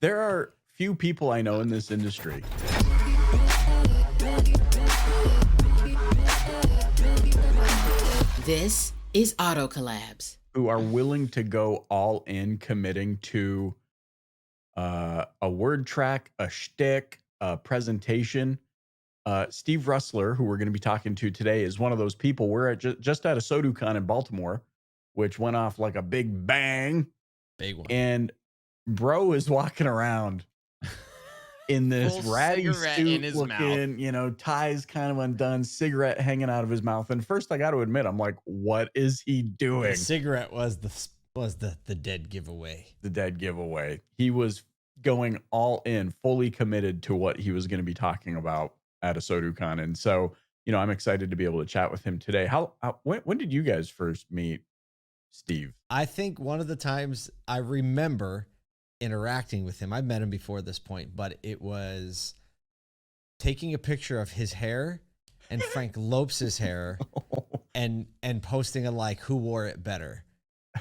There are few people I know in this industry This is Auto Collabs. who are willing to go all in, committing to a word track, a shtick, a presentation. Steve Roessler, who we're going to be talking to today, is one of those people. We're at just at ASOTU in Baltimore, which went off like a big bang. Big one. And bro is walking around in this Full ratty cigarette suit in his looking, ties kind of undone, cigarette hanging out of his mouth. And first I got to admit, I'm like, what is he doing? The cigarette was the dead giveaway. The dead giveaway. He was going all in, fully committed to what he was going to be talking about at ASOTU. And so, I'm excited to be able to chat with him today. When did you guys first meet Steve? I think one of the times I remember interacting with him, I met him before this point, but it was taking a picture of his hair and Frank Lopes' hair and posting who wore it better,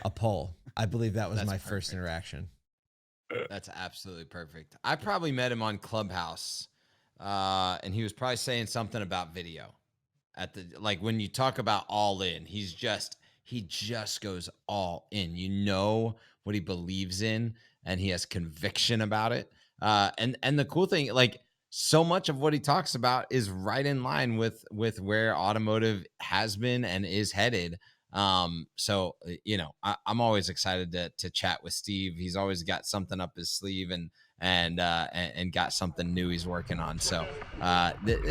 a poll. I believe that was my first interaction. That's absolutely perfect. I probably met him on Clubhouse, and he was probably saying something about video. When you talk about all in, he just goes all in. You know what he believes in, and he has conviction about it. And the cool thing, so much of what he talks about is right in line with where automotive has been and is headed. So I'm always excited to chat with Steve. He's always got something up his sleeve and got something new he's working on. So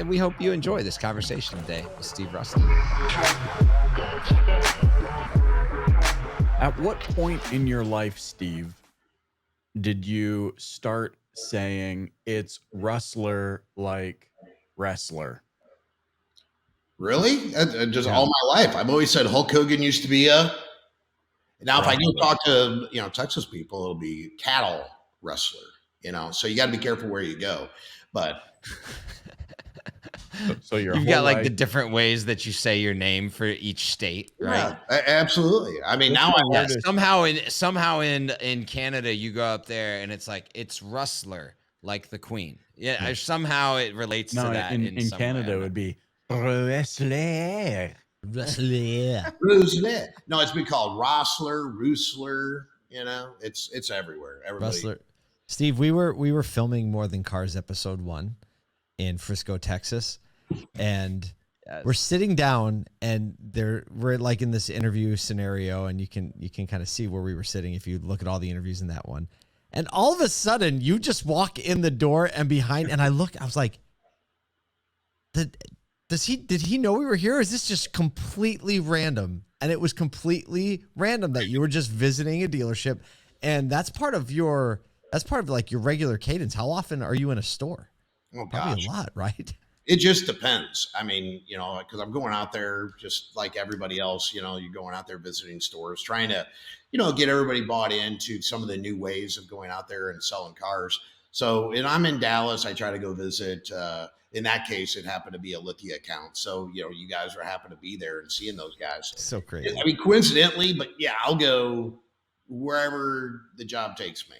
we hope you enjoy this conversation today with Steve Roessler. At what point in your life, Steve, did you start saying it's Roessler like wrestler? Really? Just all my life. I've always said Hulk Hogan used to be a. Now, if I go talk to Texas people, it'll be cattle wrestler. So you got to be careful where you go. But so you've got the different ways that you say your name for each state, right? Yeah, absolutely. I mean, now somehow in Canada you go up there and it's Roessler like the Queen. Yeah, somehow it relates to that. In Canada, it would be Roessler. No, it's been called Roessler. It's everywhere. Everybody. Roessler. Steve, we were filming More Than Cars episode 1 in Frisco, Texas, and we're sitting down, and we're in this interview scenario, and you can kind of see where we were sitting if you look at all the interviews in that one. And all of a sudden, you just walk in the door and behind, and I was like, did he know we were here? Or is this just completely random? And it was completely random that you were just visiting a dealership, and that's part of your regular cadence. How often are you in a store? Oh, probably a lot, right? It just depends. I mean, because I'm going out there just like everybody else. You're going out there visiting stores, trying to, get everybody bought into some of the new ways of going out there and selling cars. So, and I'm in Dallas. I try to go visit. In that case, it happened to be a Lithia account. So, you guys are happen to be there and seeing those guys. So crazy. I mean, coincidentally, but yeah, I'll go wherever the job takes me.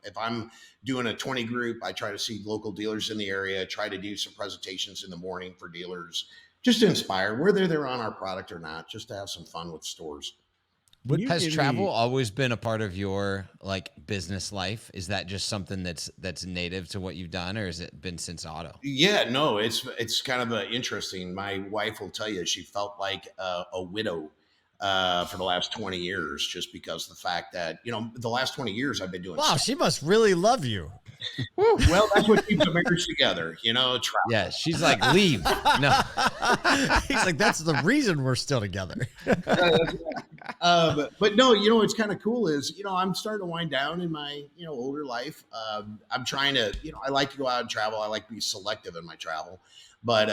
If I'm doing a 20 group, I try to see local dealers in the area, try to do some presentations in the morning for dealers, just to inspire, whether they're on our product or not, just to have some fun with stores. Has travel always been a part of your business life? Is that just something that's native to what you've done, or has it been since auto? Yeah, no, it's kind of interesting. My wife will tell you she felt like a widow for the last 20 years, just because of the fact that, the last 20 years I've been doing. Wow, she must really love you. Well, that's what keeps a marriage together, travel. Yeah, she's like, leave. No. He's like, that's the reason we're still together. But no, it's kind of cool is, I'm starting to wind down in my, older life. I'm trying to, I like to go out and travel. I like to be selective in my travel. But,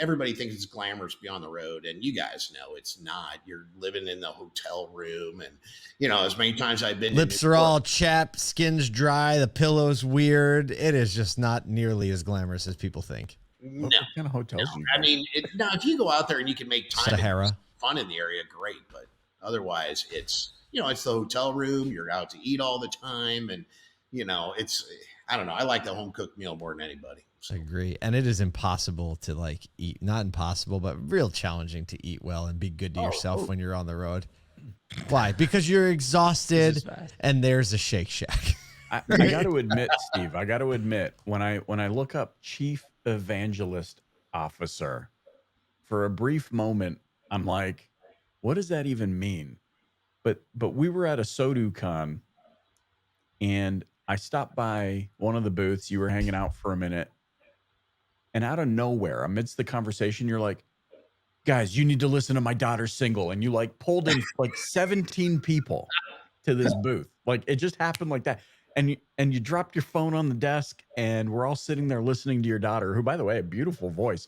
everybody thinks it's glamorous to be on the road. And you guys know it's not. You're living in the hotel room. And, as many times I've been. Lips are all chapped, skin's dry, the pillow's weird. It is just not nearly as glamorous as people think. No. What kind of hotels? No. I mean, now if you go out there and you can make time Sahara. Fun in the area, great. But otherwise, it's, it's the hotel room. You're out to eat all the time. And, I don't know. I like the home cooked meal more than anybody. I So. agree. And it is impossible to like eat, not impossible, but real challenging to eat well and be good to yourself when you're on the road. Why? Because you're exhausted and there's a Shake Shack. I got to admit, Steve, when I look up chief evangelist officer, for a brief moment, I'm like, what does that even mean? But we were at a ASOTU con and I stopped by one of the booths. You were hanging out for a minute, and out of nowhere, amidst the conversation, you're like, guys, you need to listen to my daughter's single. And you like pulled in like 17 people to this booth. Like it just happened like that. And you dropped your phone on the desk and we're all sitting there listening to your daughter, who, by the way, a beautiful voice,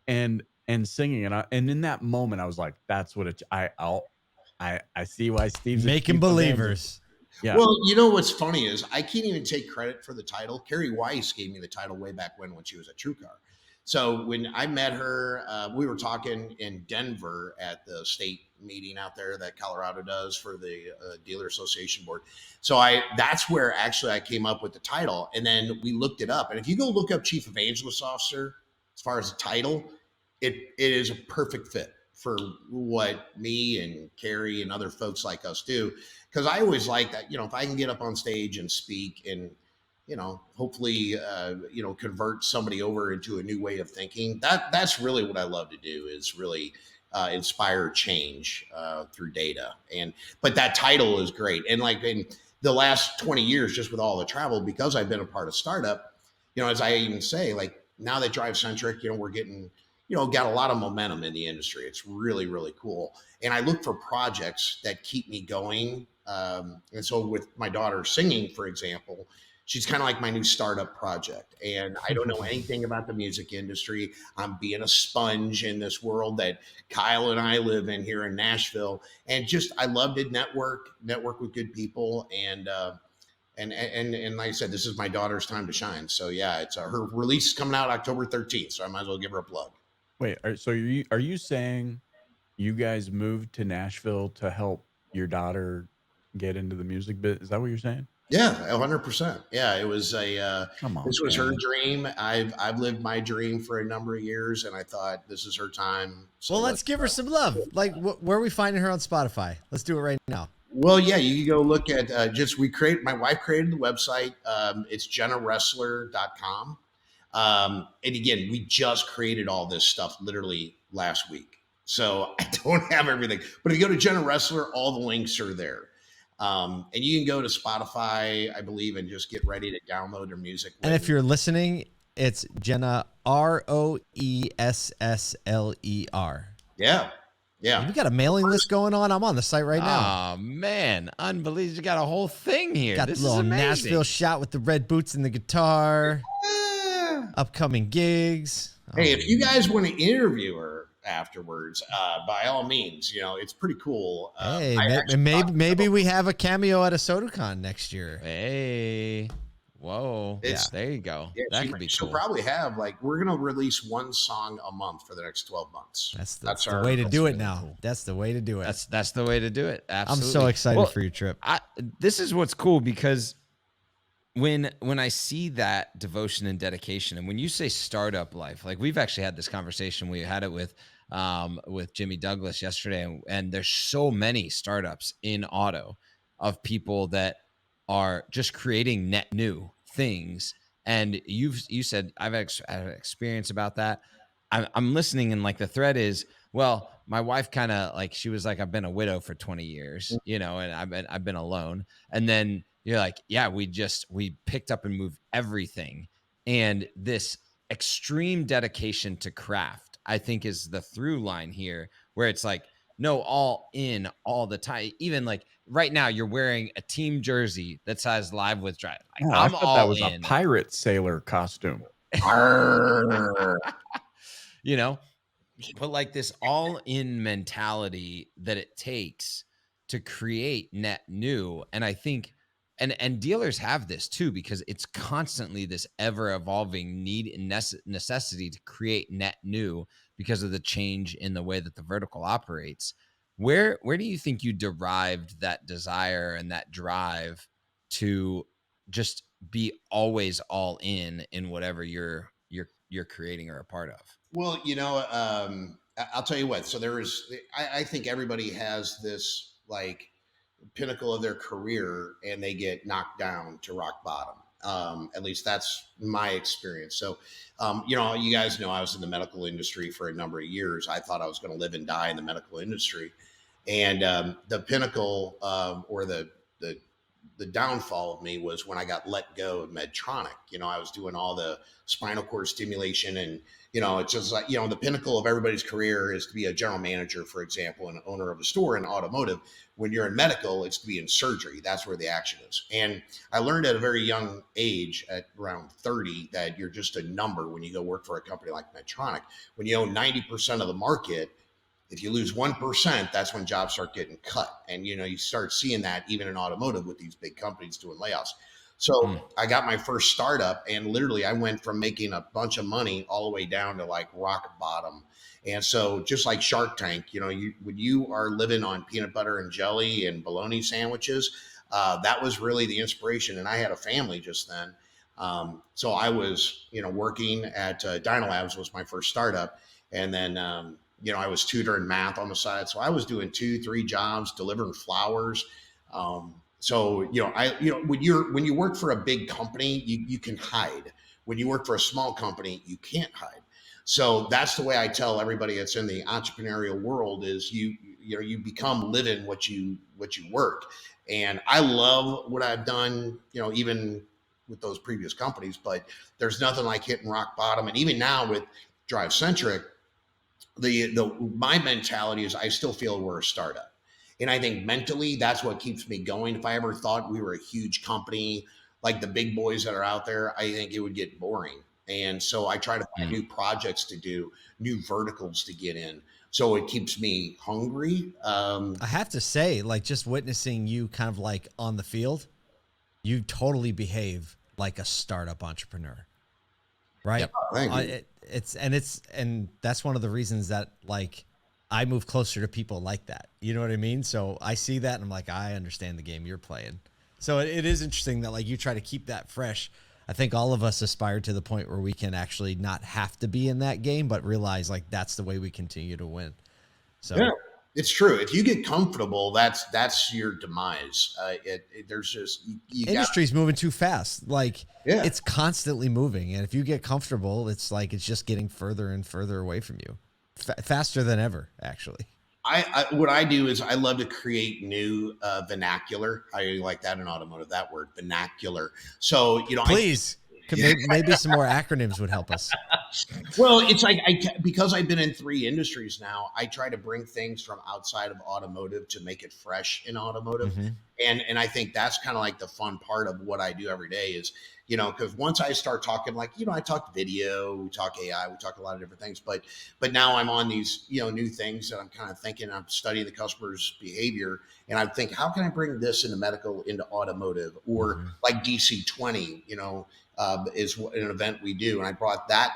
and singing. And in that moment, I was like, that's what I see why Steve's making believers. Yeah. Well, you know what's funny is I can't even take credit for the title. Carrie Weiss gave me the title way back when she was at TrueCar. So when I met her, we were talking in Denver at the state meeting out there that Colorado does for the Dealer Association Board. So that's where actually I came up with the title. And then we looked it up. And if you go look up Chief Evangelist Officer, as far as the title, it is a perfect fit for what me and Carrie and other folks like us do. Because I always like that, if I can get up on stage and speak and hopefully, convert somebody over into a new way of thinking. That's really what I love to do, is really inspire change through data. But that title is great. And like in the last 20 years, just with all the travel, because I've been a part of startup, as I even say, like now that DriveCentric, we're getting, got a lot of momentum in the industry. It's really, really cool. And I look for projects that keep me going. And so with my daughter singing, for example, she's kind of like my new startup project. And I don't know anything about the music industry. I'm being a sponge in this world that Kyle and I live in here in Nashville. And I love to network with good people. And like I said, this is my daughter's time to shine. So yeah, it's her release is coming out October 13th. So I might as well give her a plug. Wait, so are you saying you guys moved to Nashville to help your daughter get into the music bit? Is that what you're saying? Yeah, 100%. Yeah, it was this was her dream. I've lived my dream for a number of years, and I thought this is her time. So well, let's give her some love. Like, where are we finding her on Spotify? Let's do it right now. Well, yeah, you can go look at my wife created the website. It's JennaRoessler.com. And again, we just created all this stuff literally last week. So I don't have everything. But if you go to Jenna Roessler, all the links are there. And you can go to Spotify, I believe, and just get ready to download her music. And if you're listening, it's Jenna Roessler. Yeah. Yeah. We got a mailing list going on. I'm on the site right now. Oh, man. Unbelievable. You got a whole thing here. Got this the little is amazing. Nashville shot with the red boots and the guitar. Upcoming gigs. Hey, if you guys want to interview her afterwards, by all means, it's pretty cool. Hey, maybe we have a cameo at a ASOTU next year. Hey, whoa, there you go. Yeah, that could be cool. She'll probably have we're gonna release one song a month for the next 12 months. That's the way to do it now. Cool. That's the way to do it. That's the way to do it. Absolutely. I'm so excited for your trip. This is what's cool because when I see that devotion and dedication, and when you say startup life, like we've actually had this conversation, we had it with Jimmy Douglas yesterday, and there's so many startups in auto of people that are just creating net new things. And you said I've had experience about that. I'm listening, and like the thread is, well, my wife kind of like, she was like, I've been a widow for 20 years, and I've been alone. And then you're like, yeah, we picked up and moved everything. And this extreme dedication to craft, I think, is the through line here, where it's like, no, all in all the time. Even like right now, you're wearing a team jersey that says Live with Drive. Like, I thought that was a pirate sailor costume. But like this all in mentality that it takes to create net new. And I think, and dealers have this too, because it's constantly this ever evolving need and necessity to create net new because of the change in the way that the vertical operates. Where do you think you derived that desire and that drive to just be always all in whatever you're creating or a part of? Well, I'll tell you what. So I think everybody has this like pinnacle of their career and they get knocked down to rock bottom. At least that's my experience. So, you guys know I was in the medical industry for a number of years. I thought I was going to live and die in the medical industry. And the pinnacle or the downfall of me was when I got let go of Medtronic. I was doing all the spinal cord stimulation and, it's just like, the pinnacle of everybody's career is to be a general manager, for example, and owner of a store in automotive. When you're in medical, it's to be in surgery. That's where the action is. And I learned at a very young age, at around 30, that you're just a number when you go work for a company like Medtronic. When you own 90% of the market, if you lose 1%, that's when jobs start getting cut. And, you start seeing that even in automotive with these big companies doing layoffs. So I got my first startup and literally I went from making a bunch of money all the way down to like rock bottom. And so just like Shark Tank, when you are living on peanut butter and jelly and bologna sandwiches, that was really the inspiration. And I had a family just then. So I was, working at Dynalabs was my first startup. And then, I was tutoring math on the side. So I was doing 2-3 jobs, delivering flowers. So, when you work for a big company, you can hide. When you work for a small company, you can't hide. So that's the way I tell everybody that's in the entrepreneurial world is you become living what you work. And I love what I've done, even with those previous companies, but there's nothing like hitting rock bottom. And even now with DriveCentric, my mentality is I still feel we're a startup. And I think mentally that's what keeps me going. If I ever thought we were a huge company like the big boys that are out there, I think it would get boring. And so I try to find new projects to do, new verticals to get in. So it keeps me hungry. I have to say, like just witnessing you kind of like on the field, you totally behave like a startup entrepreneur, right? Yep. Thank you. And that's one of the reasons that like I move closer to people like that. You know what I mean? So I see that and I'm like, I understand the game you're playing. So it is interesting that like you try to keep that fresh. I think all of us aspire to the point where we can actually not have to be in that game, but realize like that's the way we continue to win. So yeah, it's true. If you get comfortable, that's your demise. There's just industry's moving too fast. Like it's constantly moving, and if you get comfortable, it's like it's just getting further and further away from you, faster than ever. Actually, what I do is I love to create new vernacular. I like that in automotive, that word vernacular. So please. Maybe some more acronyms would help us. Well, it's like because I've been in 3 industries now, I try to bring things from outside of automotive to make it fresh in automotive. Mm-hmm. And I think that's kind of like the fun part of what I do every day is, because once I start talking, like, I talk video, we talk AI, we talk a lot of different things, but now I'm on these, new things that I'm kind of thinking, I'm studying the customer's behavior. And I think, how can I bring this into medical, into automotive, or like DC20, is an event we do. And I brought that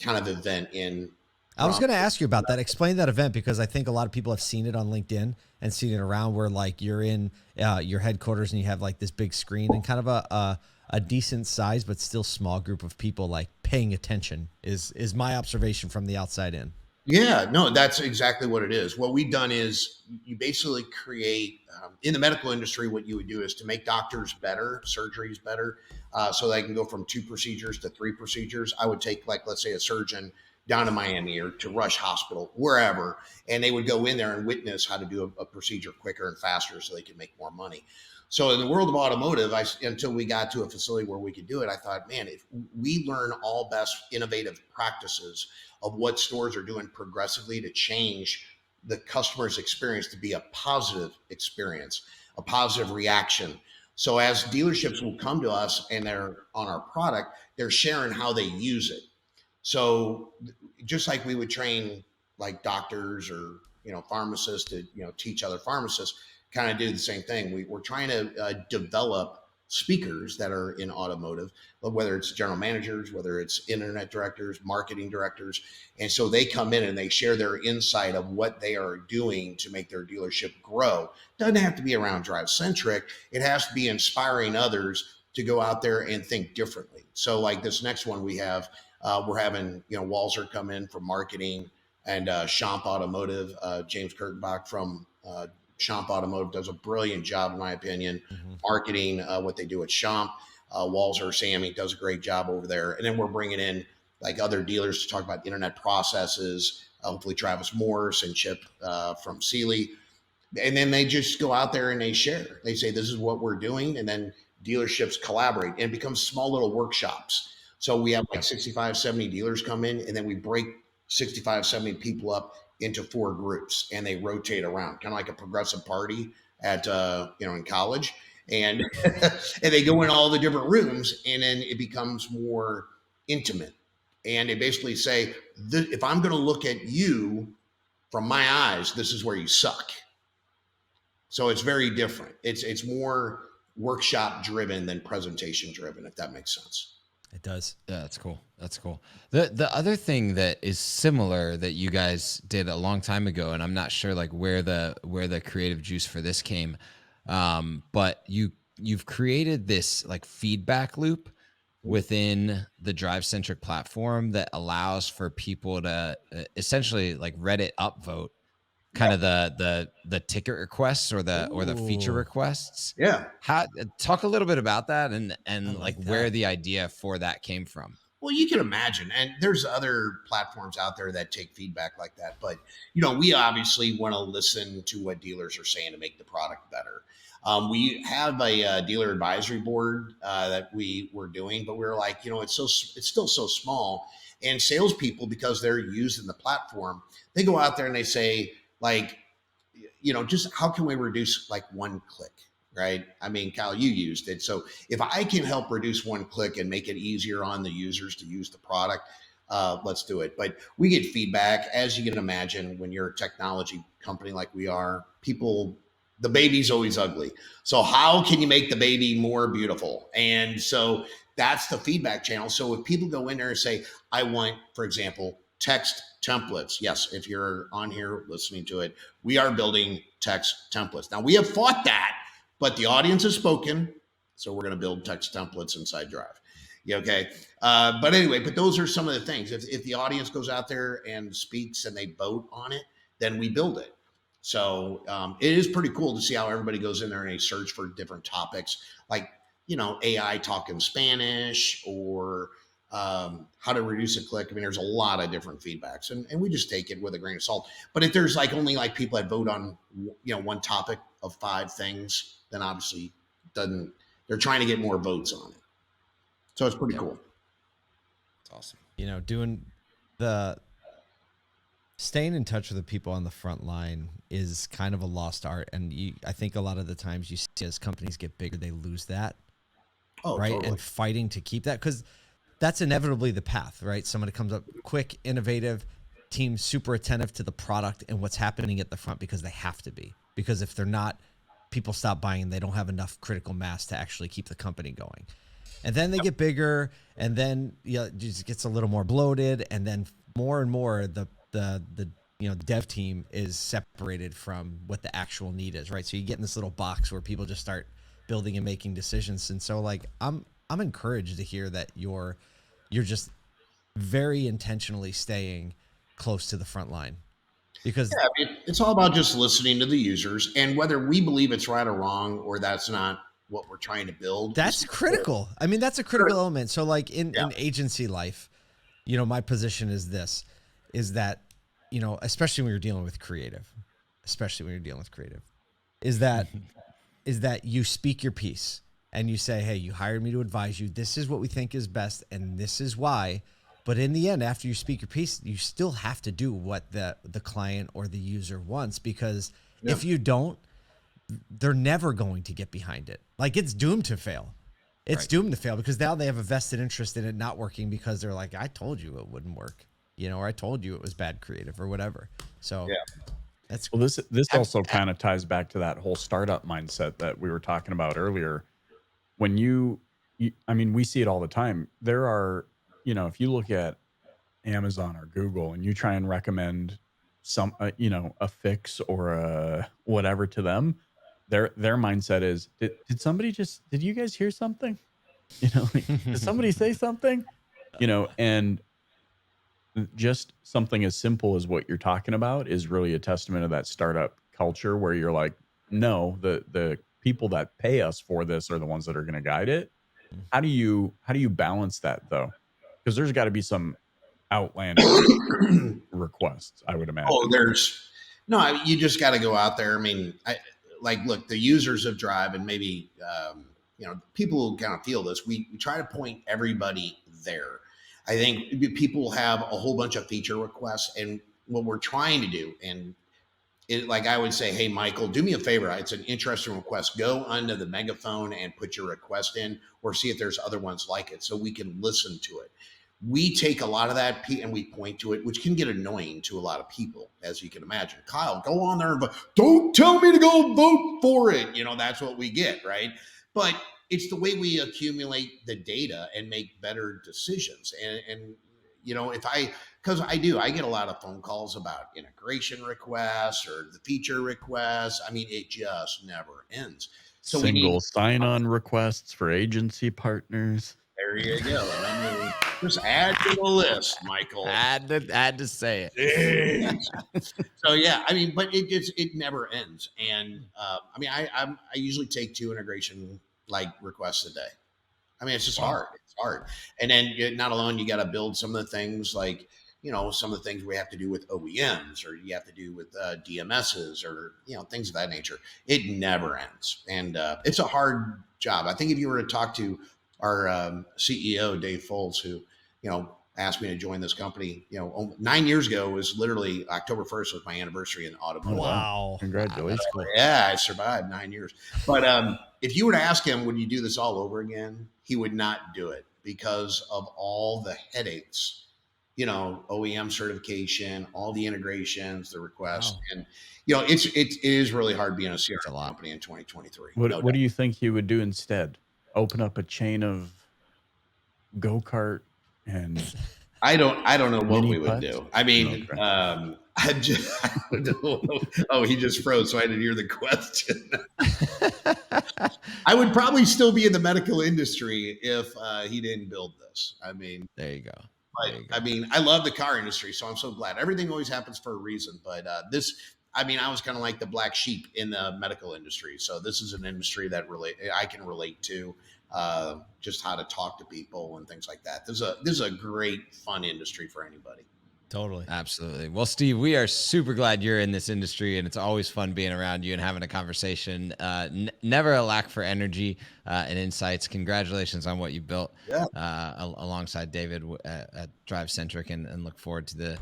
kind of event in. I was going to ask you about that. Explain that event, because I think a lot of people have seen it on LinkedIn and seen it around where like you're in your headquarters and you have like this big screen and kind of a decent size, but still small group of people like paying attention is my observation from the outside in. Yeah, no, that's exactly what it is. What we've done is you basically create in the medical industry, what you would do is to make doctors better, surgeries better, so they can go from 2 procedures to 3 procedures. I would take, like, let's say a surgeon down to Miami or to Rush Hospital, wherever, and they would go in there and witness how to do a procedure quicker and faster so they can make more money. So in the world of automotive, until we got to a facility where we could do it, I thought, man, if we learn all best innovative practices of what stores are doing progressively to change the customer's experience to be a positive experience, a positive reaction. So as dealerships will come to us and they're on our product, they're sharing how they use it. So just like we would train like doctors or, pharmacists to, teach other pharmacists, kind of do the same thing. We're trying to develop speakers that are in automotive, whether it's general managers, whether it's internet directors, marketing directors. And so they come in and they share their insight of what they are doing to make their dealership grow. Doesn't have to be around DriveCentric. It has to be inspiring others to go out there and think differently. So like this next one we have, we're having, Walzer come in from marketing, and Schomp Automotive, James Kurtenbach from Schomp Automotive does a brilliant job, in my opinion, marketing what they do at Schomp. Walzer, Sammy does a great job over there. And then we're bringing in like other dealers to talk about internet processes, hopefully Travis Morse and Chip from Sealy. And then they just go out there and they share. They say, this is what we're doing. And then dealerships collaborate, and it becomes small little workshops. So we have like 65, 70 dealers come in, and then we break 65, 70 people up into 4 groups, and they rotate around, kind of like a progressive party at, in college. And, and they go in all the different rooms, and then it becomes more intimate. And they basically say, if I'm going to look at you from my eyes, this is where you suck. So it's very different. It's more workshop driven than presentation driven, if that makes sense. It does. Yeah, that's cool. That's cool. The other thing that is similar that you guys did a long time ago, and I'm not sure like where the creative juice for this came, but you've created this like feedback loop within the DriveCentric platform that allows for people to essentially like Reddit upvote kind of the ticket requests or the feature requests. Yeah. Talk a little bit about that and like where that. the idea for that came from. Well, you can imagine, and there's other platforms out there that take feedback like that. But we obviously want to listen to what dealers are saying to make the product better. We have a dealer advisory board that we were doing, but we were like, it's still so small, and salespeople, because they're using the platform, they go out there and they say, like, just how can we reduce like one click, right? I mean, Kyle, you used it. So if I can help reduce one click and make it easier on the users to use the product, let's do it. But we get feedback, as you can imagine, when you're a technology company like we are, the baby's always ugly. So how can you make the baby more beautiful? And so that's the feedback channel. So if people go in there and say, I want, for example, text templates. Yes, if you're on here listening to it, we are building text templates. Now, we have fought that, but the audience has spoken, so we're going to build text templates inside Drive. Yeah, okay. But anyway, but those are some of the things. If the audience goes out there and speaks and they vote on it, then we build it. So it is pretty cool to see how everybody goes in there and they search for different topics, like, AI talking Spanish, or how to reduce a click. I mean, there's a lot of different feedbacks, and we just take it with a grain of salt. But if there's like only like people that vote on, one topic of 5 things, then obviously they're trying to get more votes on it. So it's pretty cool. It's awesome. Doing staying in touch with the people on the front line is kind of a lost art. And I think a lot of the times you see as companies get bigger, they lose that. Oh, right. Totally. And fighting to keep that, because that's inevitably the path, right? Somebody comes up quick, innovative, team super attentive to the product and what's happening at the front, because they have to be. Because if they're not, people stop buying and they don't have enough critical mass to actually keep the company going. And then they get bigger, and then it just gets a little more bloated, and then more and more the dev team is separated from what the actual need is, right? So you get in this little box where people just start building and making decisions. And so like I'm encouraged to hear that you're just very intentionally staying close to the front line, because it's all about just listening to the users, and whether we believe it's right or wrong, or that's not what we're trying to build. That's critical. I mean, that's a critical element. So like in agency life, my position is that, especially when you're dealing with creative, is that you speak your piece and you say, hey, you hired me to advise you. This is what we think is best, and this is why. But in the end, after you speak your piece, you still have to do what the client or the user wants, because if you don't, they're never going to get behind it. Like, it's doomed to fail. It's doomed to fail, because now they have a vested interest in it not working, because they're like, I told you it wouldn't work, or I told you it was bad creative or whatever. So that's well. This also kind of ties back to that whole startup mindset that we were talking about earlier. When I mean, we see it all the time. There are, if you look at Amazon or Google and you try and recommend some, a fix or a whatever to them, their mindset is, did you guys hear something? Like, did somebody say something? And just something as simple as what you're talking about is really a testament of that startup culture where you're like, no, the people that pay us for this are the ones that are going to guide it. How do you balance that though? Because there's got to be some outlandish requests, I would Oh, imagine. there's no, you just got to go out there. I mean, look, the users of Drive and maybe, people who kind of feel this, we try to point everybody there. I think people have a whole bunch of feature requests, and what we're trying to do, and like I would say, hey, Michael, do me a favor. It's an interesting request. Go under the megaphone and put your request in, or see if there's other ones like it so we can listen to it. We take a lot of that and we point to it, which can get annoying to a lot of people, as you can imagine. Kyle, go on there and vote. Don't tell me to go vote for it. That's what we get, right? But it's the way we accumulate the data and make better decisions. And if because I get a lot of phone calls about integration requests or the feature requests. I mean, it just never ends. So we need, Single sign-on requests for agency partners. there you go. I mean, just add to the list, Michael. Had to say it. So yeah, I mean, but it never ends. And I mean, I usually take 2 integration requests a day. I mean, it's just hard. It's hard. And then not alone, you got to build some of the things some of the things we have to do with OEMs, or you have to do with DMSs, or things of that nature. It never ends, and it's a hard job. I think if you were to talk to our CEO Dave Foltz, who asked me to join this company, 9 years ago, was literally October 1st was my anniversary in automotive. Wow. Congratulations. Yeah, I survived 9 years. But if you were to ask him, would you do this all over again? He would not do it because of all the headaches, OEM certification, all the integrations, the requests. Wow. And, it is really hard being a CRM company in 2023. What do you think he would do instead? Open up a chain of go-kart and I don't know what we would putts? do. I mean, Okay. oh, he just froze, so I didn't hear the question. I would probably still be in the medical industry if he didn't build this. I mean, there you go. I mean, I love the car industry, so I'm so glad. Everything always happens for a reason. But I was kind of like the black sheep in the medical industry. So this is an industry that I can relate to, just how to talk to people and things like that. This is a great, fun industry for anybody. Totally. Absolutely. Well, Steve, we are super glad you're in this industry, and it's always fun being around you and having a conversation. Never a lack for energy and insights. Congratulations on what you built alongside David at DriveCentric, and look forward to the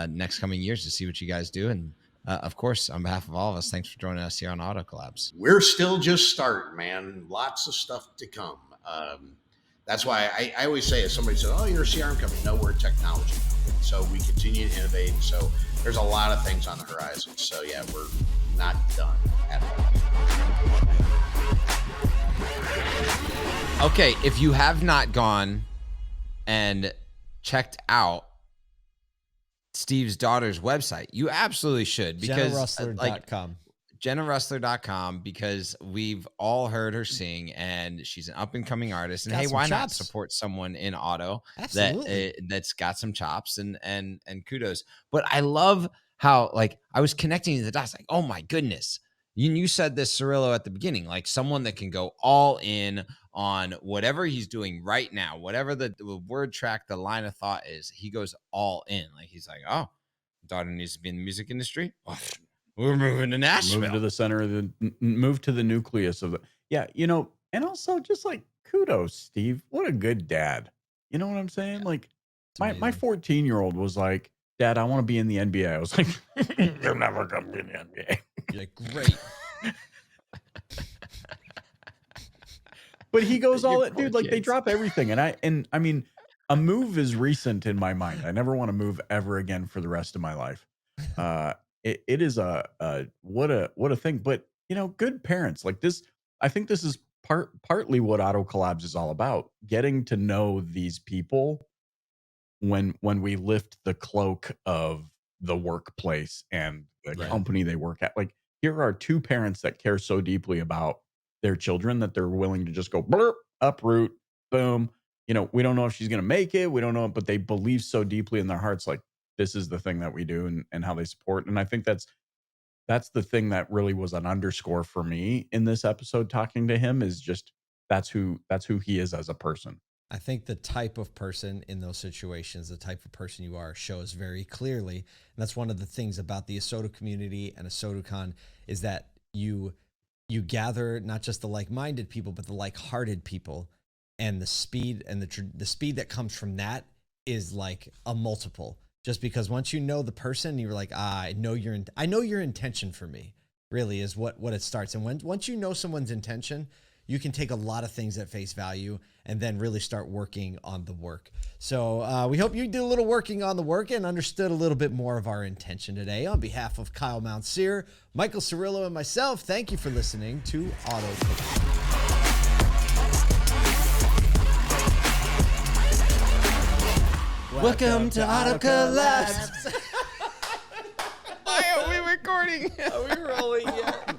next coming years to see what you guys do. And of course, on behalf of all of us, thanks for joining us here on Auto Collabs. We're still just starting, man. Lots of stuff to come. That's why I always say, if somebody says, oh, you're a CRM company, no, we're a technology company. So we continue to innovate. So there's a lot of things on the horizon. So yeah, we're not done at all. Okay, if you have not gone and checked out Steve's daughter's website, you absolutely should, because JennaRussler.com. JennaRuessler.com, because we've all heard her sing, and she's an up and coming artist. And hey, why not support someone in auto that's got some chops, and kudos. But I love how I was connecting the dots, oh my goodness. You said this, Cirillo, at the beginning, someone that can go all in on whatever he's doing right now, whatever the word track, the line of thought is, he goes all in. He's like, oh, daughter needs to be in the music industry. Oh, we're moving to Nashville. Move to the center of move to the nucleus of and also just kudos, Steve. What a good dad. You know what I'm saying? My 14-year-old was like, Dad, I want to be in the NBA. I was like, you're never going to be in the NBA. You're like, great. But he goes all that, dude, they drop everything. And I mean, a move is recent in my mind. I never want to move ever again for the rest of my life. It is what a thing. But good parents like this. I think this is partly what Auto Collabs is all about. Getting to know these people when we lift the cloak of the workplace and the company they work at. Here are 2 parents that care so deeply about their children that they're willing to just go blurp, uproot, boom. You know, we don't know if she's going to make it. We don't know, but they believe so deeply in their hearts, like this is the thing that we do, and how they support. And I think that's the thing that really was an underscore for me in this episode talking to him, is just that's who he is as a person. I think the type of person in those situations, the type of person you are, shows very clearly. And that's one of the things about the ASOTU community and ASOTUCon, is that you gather not just the like-minded people, but the like-hearted people, and the speed and the speed that comes from that is like a multiple. Just because once you know the person, you're like, I know your intention for me, really is what it starts. And once you know someone's intention, you can take a lot of things at face value and then really start working on the work. So we hope you did a little working on the work and understood a little bit more of our intention today. On behalf of Kyle Mountseer, Michael Cirillo, and myself, thank you for listening to Auto Collabs. Welcome to Auto Collabs. Why are we recording? Are we rolling yet?